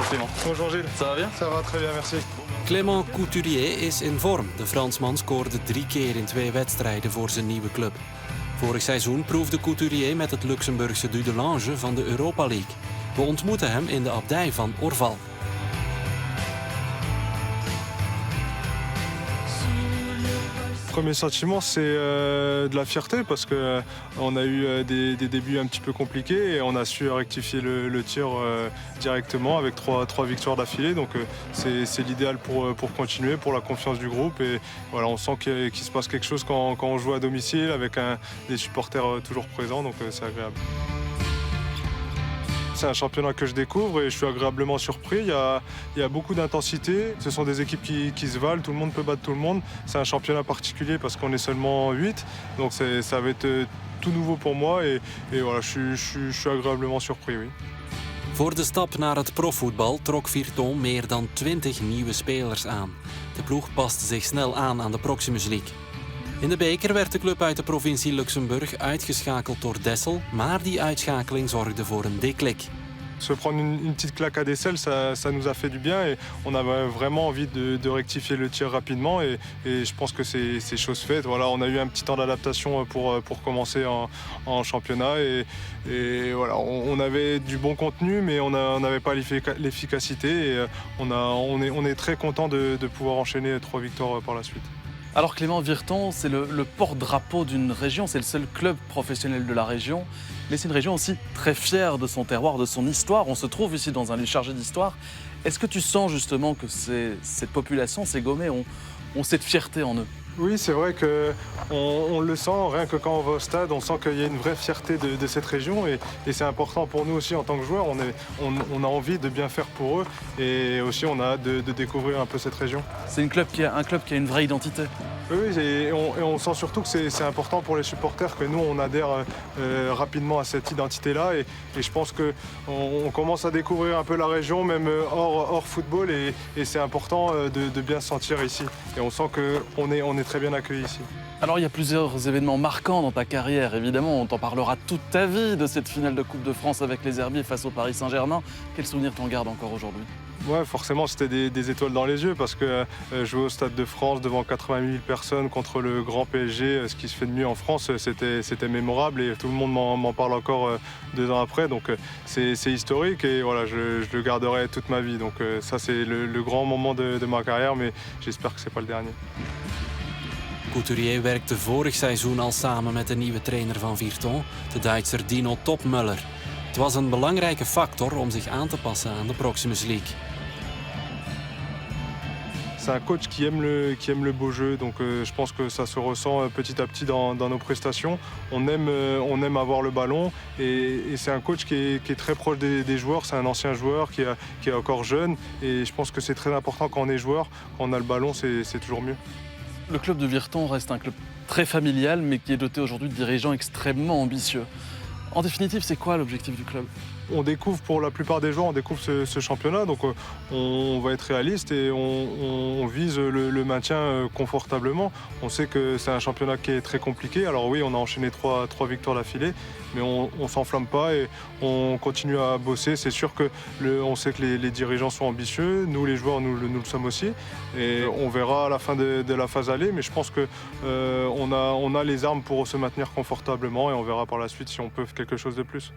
Clément. Bonjour Gilles. Ça va bien? Ça va très bien, merci. Clément Couturier is in vorm. De Fransman scoorde 3 keer in 2 wedstrijden voor zijn nieuwe club. Vorig seizoen proefde Couturier met het Luxemburgse Dudelange van de Europa League. We ontmoeten hem in de abdij van Orval. Premier sentiment, c'est de la fierté parce qu'on a eu des débuts un petit peu compliqués et on a su rectifier le tir directement avec trois victoires d'affilée. Donc c'est l'idéal pour continuer, pour la confiance du groupe. Et voilà, on sent qu'il se passe quelque chose quand on joue à domicile avec des supporters toujours présents, donc c'est agréable. C'est un championnat que je découvre et je suis agréablement surpris. Il y a beaucoup d'intensité. Ce sont des équipes qui se valent, tout le monde peut battre tout le monde. C'est un championnat particulier parce qu'on est seulement 8. Donc ça va être tout nouveau pour moi et voilà, je suis agréablement surpris, oui. Voor de stap naar het profvoetbal trok Virton meer dan 20 nieuwe spelers aan. De ploeg paste zich snel aan de Proximus League. In de beker werd de club uit de provincie Luxemburg uitgeschakeld door Dessel, maar die uitschakeling zorgde voor een déclic. Se prendre une petite claque à Dessel, ça nous a fait du bien et on avait vraiment envie de rectifier le tir rapidement et je pense que c'est chose faite. Voilà, on a eu un petit temps d'adaptation pour commencer en championnat et voilà, on avait du bon contenu mais on n'avait pas l'efficacité et on est très content de pouvoir enchaîner 3 victoires par la suite. Alors Clément, Virton, c'est le porte-drapeau d'une région, c'est le seul club professionnel de la région. Mais c'est une région aussi très fière de son terroir, de son histoire. On se trouve ici dans un lieu chargé d'histoire. Est-ce que tu sens justement que cette population, ces Gomais, ont cette fierté en eux? Oui, c'est vrai qu'on le sent, rien que quand on va au stade, on sent qu'il y a une vraie fierté de cette région et c'est important pour nous aussi en tant que joueurs. On a envie de bien faire pour eux et aussi on a hâte de découvrir un peu cette région. C'est un club qui a une vraie identité. Oui, et on sent surtout que c'est important pour les supporters que nous, on adhère rapidement à cette identité-là et je pense qu'on commence à découvrir un peu la région, même hors football et c'est important de bien se sentir ici. Et on sent qu'on est très bien accueillis ici. Alors il y a plusieurs événements marquants dans ta carrière, évidemment, on t'en parlera toute ta vie de cette finale de Coupe de France avec les Herbiers face au Paris Saint-Germain. Quel souvenir t'en gardes encore aujourd'hui? Ouais, forcément, c'était des étoiles dans les yeux parce que jouer au Stade de France devant 80 000 personnes contre le grand PSG, ce qui se fait de mieux en France, c'était mémorable et tout le monde m'en parle encore 2 ans après. Donc c'est historique et voilà, je le garderai toute ma vie. Donc ça, c'est le grand moment de ma carrière, mais j'espère que c'est pas le dernier. Couturier werkte vorig seizoen al samen met de nieuwe trainer van Virton, de Duitser Dino Topmöller. Het was een belangrijke factor om zich aan te passen aan de Proximus League. C'est un coach qui aime le beau jeu, donc je pense que ça se ressent petit à petit dans nos prestations. On aime avoir le ballon et c'est un coach qui est très proche des joueurs. C'est un ancien joueur qui est encore jeune et je pense que c'est très important quand on est joueur, quand on a le ballon, c'est toujours mieux. Le club de Virton reste un club très familial, mais qui est doté aujourd'hui de dirigeants extrêmement ambitieux. En définitive, c'est quoi l'objectif du club? On découvre, pour la plupart des joueurs, on découvre ce championnat, donc on va être réaliste et on vise le maintien confortablement. On sait que c'est un championnat qui est très compliqué, alors oui, on a enchaîné 3 victoires d'affilée, mais on s'enflamme pas et on continue à bosser. C'est sûr on sait que les dirigeants sont ambitieux, nous les joueurs, nous le sommes aussi, et on verra à la fin de la phase aller, mais je pense qu'on a les armes pour se maintenir confortablement et on verra par la suite si on peut faire quelque chose de plus.